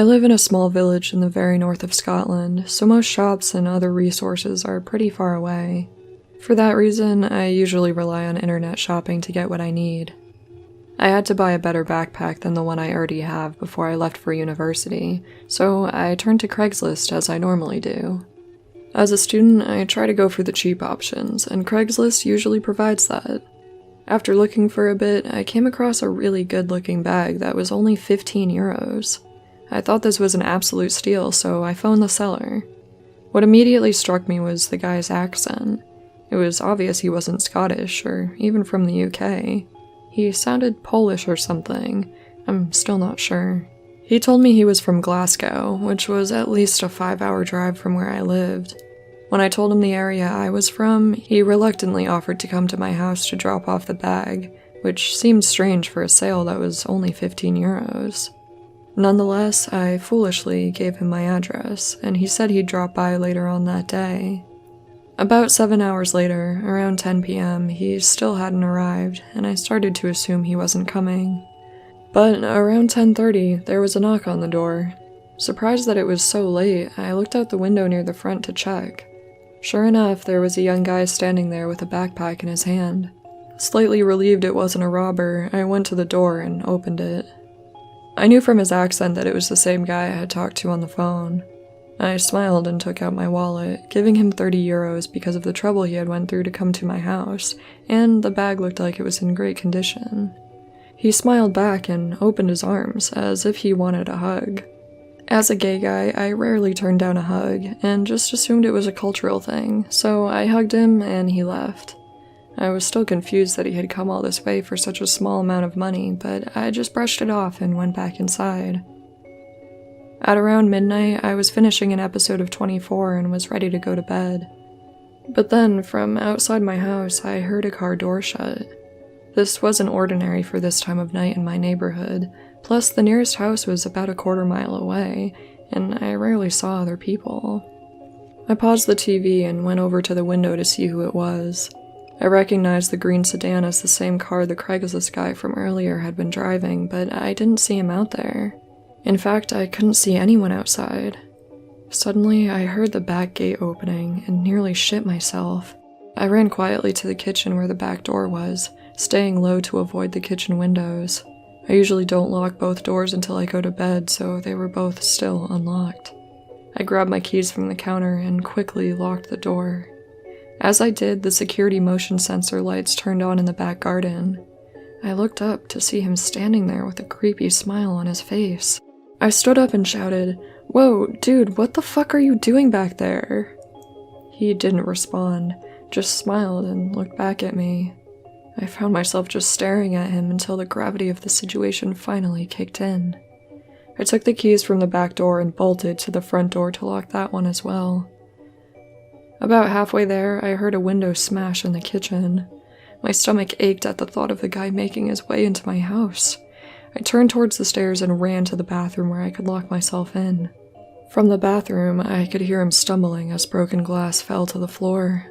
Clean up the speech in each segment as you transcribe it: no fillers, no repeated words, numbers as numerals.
I live in a small village in the very north of Scotland, so most shops and other resources are pretty far away. For that reason, I usually rely on internet shopping to get what I need. I had to buy a better backpack than the one I already have before I left for university, so I turned to Craigslist as I normally do. As a student, I try to go for the cheap options, and Craigslist usually provides that. After looking for a bit, I came across a really good-looking bag that was only 15 euros. I thought this was an absolute steal, so I phoned the seller. What immediately struck me was the guy's accent. It was obvious he wasn't Scottish, or even from the UK. He sounded Polish or something. I'm still not sure. He told me he was from Glasgow, which was at least a 5-hour drive from where I lived. When I told him the area I was from, he reluctantly offered to come to my house to drop off the bag, which seemed strange for a sale that was only 15 euros. Nonetheless, I foolishly gave him my address, and he said he'd drop by later on that day. About 7 hours later, around 10 p.m., he still hadn't arrived, and I started to assume he wasn't coming. But around 10:30, there was a knock on the door. Surprised that it was so late, I looked out the window near the front to check. Sure enough, there was a young guy standing there with a backpack in his hand. Slightly relieved it wasn't a robber, I went to the door and opened it. I knew from his accent that it was the same guy I had talked to on the phone. I smiled and took out my wallet, giving him 30 euros because of the trouble he had went through to come to my house, and the bag looked like it was in great condition. He smiled back and opened his arms, as if he wanted a hug. As a gay guy, I rarely turned down a hug, and just assumed it was a cultural thing, so I hugged him and he left. I was still confused that he had come all this way for such a small amount of money, but I just brushed it off and went back inside. At around midnight, I was finishing an episode of 24 and was ready to go to bed. But then, from outside my house, I heard a car door shut. This wasn't ordinary for this time of night in my neighborhood, plus the nearest house was about a quarter mile away, and I rarely saw other people. I paused the TV and went over to the window to see who it was. I recognized the green sedan as the same car the Craigslist guy from earlier had been driving, but I didn't see him out there. In fact, I couldn't see anyone outside. Suddenly, I heard the back gate opening and nearly shit myself. I ran quietly to the kitchen where the back door was, staying low to avoid the kitchen windows. I usually don't lock both doors until I go to bed, so they were both still unlocked. I grabbed my keys from the counter and quickly locked the door. As I did, the security motion sensor lights turned on in the back garden. I looked up to see him standing there with a creepy smile on his face. I stood up and shouted, "Whoa, dude, what the fuck are you doing back there?" He didn't respond, just smiled and looked back at me. I found myself just staring at him until the gravity of the situation finally kicked in. I took the keys from the back door and bolted to the front door to lock that one as well. About halfway there, I heard a window smash in the kitchen. My stomach ached at the thought of the guy making his way into my house. I turned towards the stairs and ran to the bathroom where I could lock myself in. From the bathroom, I could hear him stumbling as broken glass fell to the floor.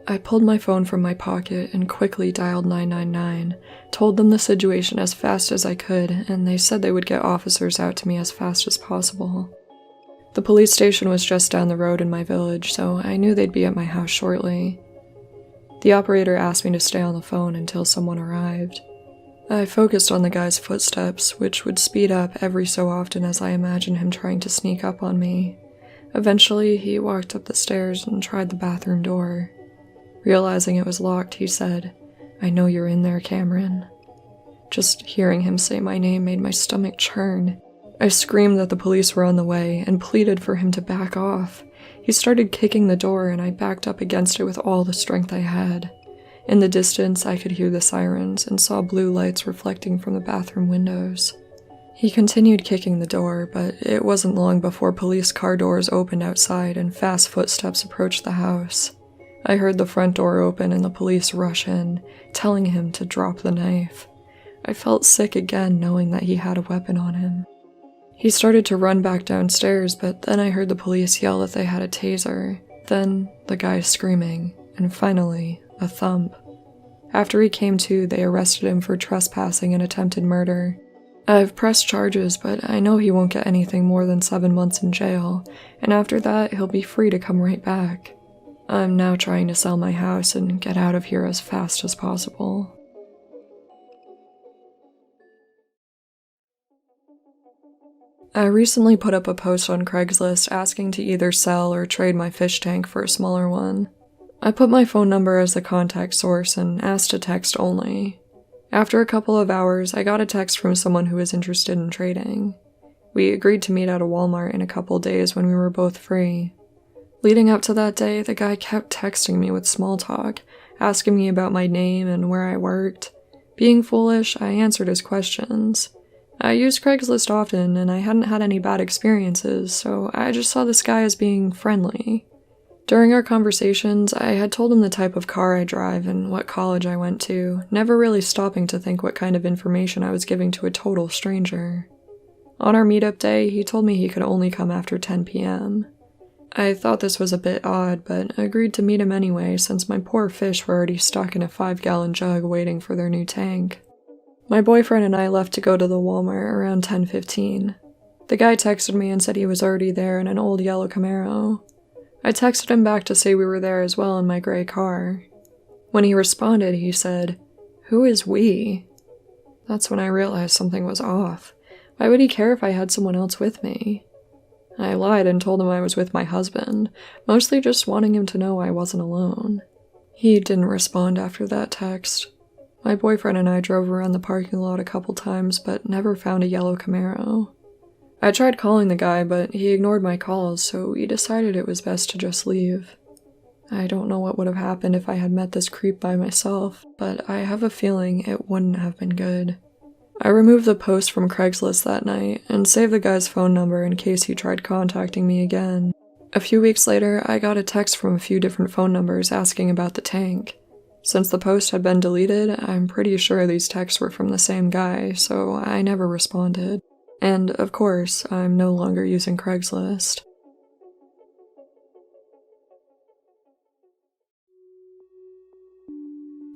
I pulled my phone from my pocket and quickly dialed 999, told them the situation as fast as I could, and they said they would get officers out to me as fast as possible. The police station was just down the road in my village, so I knew they'd be at my house shortly. The operator asked me to stay on the phone until someone arrived. I focused on the guy's footsteps, which would speed up every so often as I imagined him trying to sneak up on me. Eventually, he walked up the stairs and tried the bathroom door. Realizing it was locked, he said, "I know you're in there, Cameron." Just hearing him say my name made my stomach churn. I screamed that the police were on the way and pleaded for him to back off. He started kicking the door and I backed up against it with all the strength I had. In the distance, I could hear the sirens and saw blue lights reflecting from the bathroom windows. He continued kicking the door, but it wasn't long before police car doors opened outside and fast footsteps approached the house. I heard the front door open and the police rush in, telling him to drop the knife. I felt sick again knowing that he had a weapon on him. He started to run back downstairs, but then I heard the police yell that they had a taser, then the guy screaming, and finally, a thump. After he came to, they arrested him for trespassing and attempted murder. I've pressed charges, but I know he won't get anything more than 7 months in jail, and after that, he'll be free to come right back. I'm now trying to sell my house and get out of here as fast as possible. I recently put up a post on Craigslist asking to either sell or trade my fish tank for a smaller one. I put my phone number as the contact source and asked to text only. After a couple of hours, I got a text from someone who was interested in trading. We agreed to meet at a Walmart in a couple days when we were both free. Leading up to that day, the guy kept texting me with small talk, asking me about my name and where I worked. Being foolish, I answered his questions. I used Craigslist often, and I hadn't had any bad experiences, so I just saw this guy as being friendly. During our conversations, I had told him the type of car I drive and what college I went to, never really stopping to think what kind of information I was giving to a total stranger. On our meetup day, he told me he could only come after 10 p.m. I thought this was a bit odd, but agreed to meet him anyway since my poor fish were already stuck in a 5-gallon jug waiting for their new tank. My boyfriend and I left to go to the Walmart around 10:15. The guy texted me and said he was already there in an old yellow Camaro. I texted him back to say we were there as well in my gray car. When he responded, he said, "Who is we?" That's when I realized something was off. Why would he care if I had someone else with me? I lied and told him I was with my husband, mostly just wanting him to know I wasn't alone. He didn't respond after that text. My boyfriend and I drove around the parking lot a couple times, but never found a yellow Camaro. I tried calling the guy, but he ignored my calls, so we decided it was best to just leave. I don't know what would have happened if I had met this creep by myself, but I have a feeling it wouldn't have been good. I removed the post from Craigslist that night, and saved the guy's phone number in case he tried contacting me again. A few weeks later, I got a text from a few different phone numbers asking about the tank. Since the post had been deleted, I'm pretty sure these texts were from the same guy, so I never responded. And, of course, I'm no longer using Craigslist.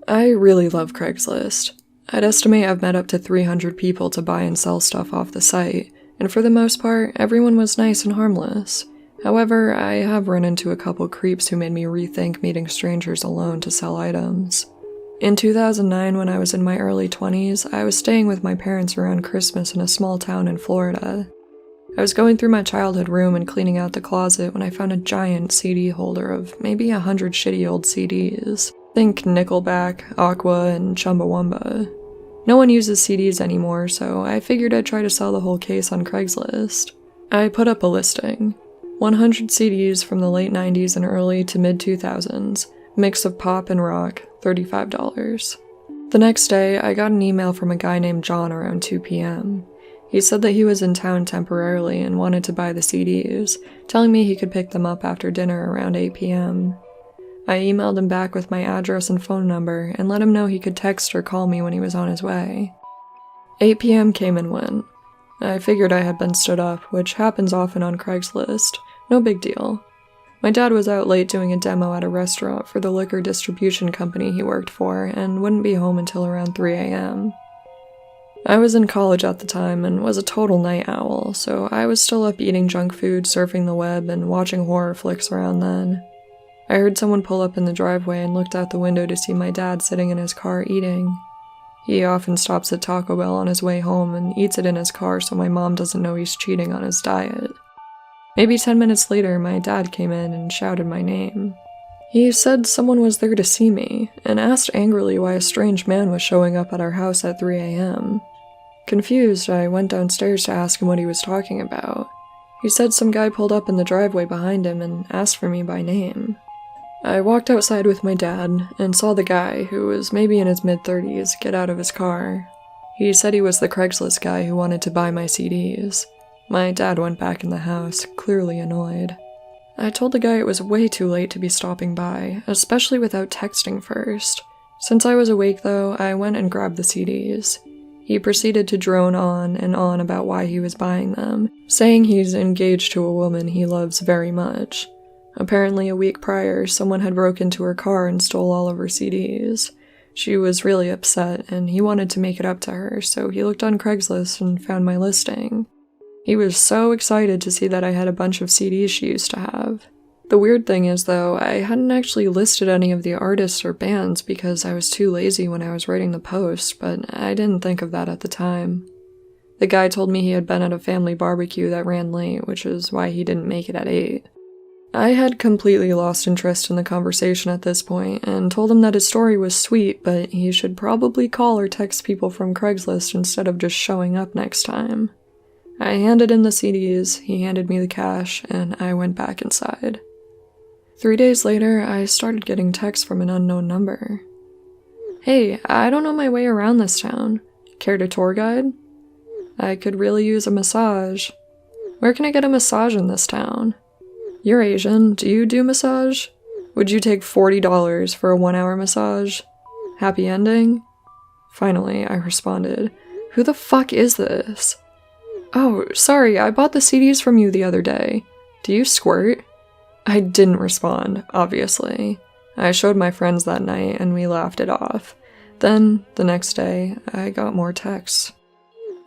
I really love Craigslist. I'd estimate I've met up to 300 people to buy and sell stuff off the site, and for the most part, everyone was nice and harmless. However, I have run into a couple creeps who made me rethink meeting strangers alone to sell items. In 2009, when I was in my early 20s, I was staying with my parents around Christmas in a small town in Florida. I was going through my childhood room and cleaning out the closet when I found a giant CD holder of maybe 100 shitty old CDs. Think Nickelback, Aqua, and Chumbawamba. No one uses CDs anymore, so I figured I'd try to sell the whole case on Craigslist. I put up a listing. 100 CDs from the late 90s and early to mid-2000s, mix of pop and rock, $35. The next day, I got an email from a guy named John around 2 p.m. He said that he was in town temporarily and wanted to buy the CDs, telling me he could pick them up after dinner around 8 p.m. I emailed him back with my address and phone number and let him know he could text or call me when he was on his way. 8 p.m. came and went. I figured I had been stood up, which happens often on Craigslist. No big deal. My dad was out late doing a demo at a restaurant for the liquor distribution company he worked for and wouldn't be home until around 3 a.m. I was in college at the time and was a total night owl, so I was still up eating junk food, surfing the web, and watching horror flicks around then. I heard someone pull up in the driveway and looked out the window to see my dad sitting in his car eating. He often stops at Taco Bell on his way home and eats it in his car so my mom doesn't know he's cheating on his diet. Maybe 10 minutes later, my dad came in and shouted my name. He said someone was there to see me, and asked angrily why a strange man was showing up at our house at 3 a.m. Confused, I went downstairs to ask him what he was talking about. He said some guy pulled up in the driveway behind him and asked for me by name. I walked outside with my dad and saw the guy, who was maybe in his mid-30s, get out of his car. He said he was the Craigslist guy who wanted to buy my CDs. My dad went back in the house, clearly annoyed. I told the guy it was way too late to be stopping by, especially without texting first. Since I was awake though, I went and grabbed the CDs. He proceeded to drone on and on about why he was buying them, saying he's engaged to a woman he loves very much. Apparently a week prior, someone had broke into her car and stole all of her CDs. She was really upset, and he wanted to make it up to her, so he looked on Craigslist and found my listing. He was so excited to see that I had a bunch of CDs she used to have. The weird thing is, though, I hadn't actually listed any of the artists or bands because I was too lazy when I was writing the post, but I didn't think of that at the time. The guy told me he had been at a family barbecue that ran late, which is why he didn't make it at 8. I had completely lost interest in the conversation at this point, and told him that his story was sweet, but he should probably call or text people from Craigslist instead of just showing up next time. I handed in the CDs, he handed me the cash, and I went back inside. 3 days later, I started getting texts from an unknown number. "Hey, I don't know my way around this town. Care to tour guide? I could really use a massage. Where can I get a massage in this town? You're Asian, do you do massage? Would you take $40 for a 1-hour massage? Happy ending?" Finally, I responded, "Who the fuck is this? Oh, sorry, I bought the CDs from you the other day. Do you squirt?" I didn't respond, obviously. I showed my friends that night and we laughed it off. Then, the next day, I got more texts.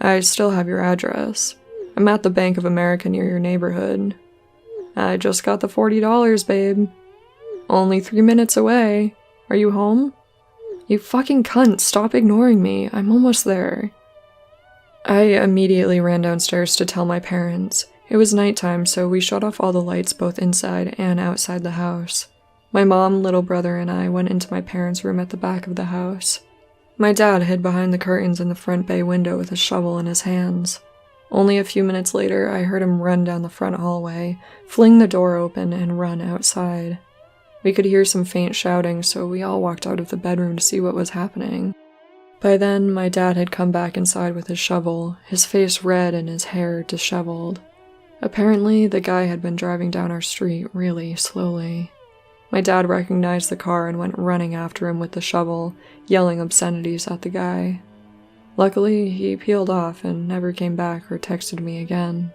"I still have your address. I'm at the Bank of America near your neighborhood. I just got the $40, babe. Only 3 minutes away. Are you home? You fucking cunt, stop ignoring me. I'm almost there." I immediately ran downstairs to tell my parents. It was nighttime, so we shut off all the lights both inside and outside the house. My mom, little brother, and I went into my parents' room at the back of the house. My dad hid behind the curtains in the front bay window with a shovel in his hands. Only a few minutes later, I heard him run down the front hallway, fling the door open, and run outside. We could hear some faint shouting, so we all walked out of the bedroom to see what was happening. By then, my dad had come back inside with his shovel, his face red and his hair disheveled. Apparently, the guy had been driving down our street really slowly. My dad recognized the car and went running after him with the shovel, yelling obscenities at the guy. Luckily, he peeled off and never came back or texted me again.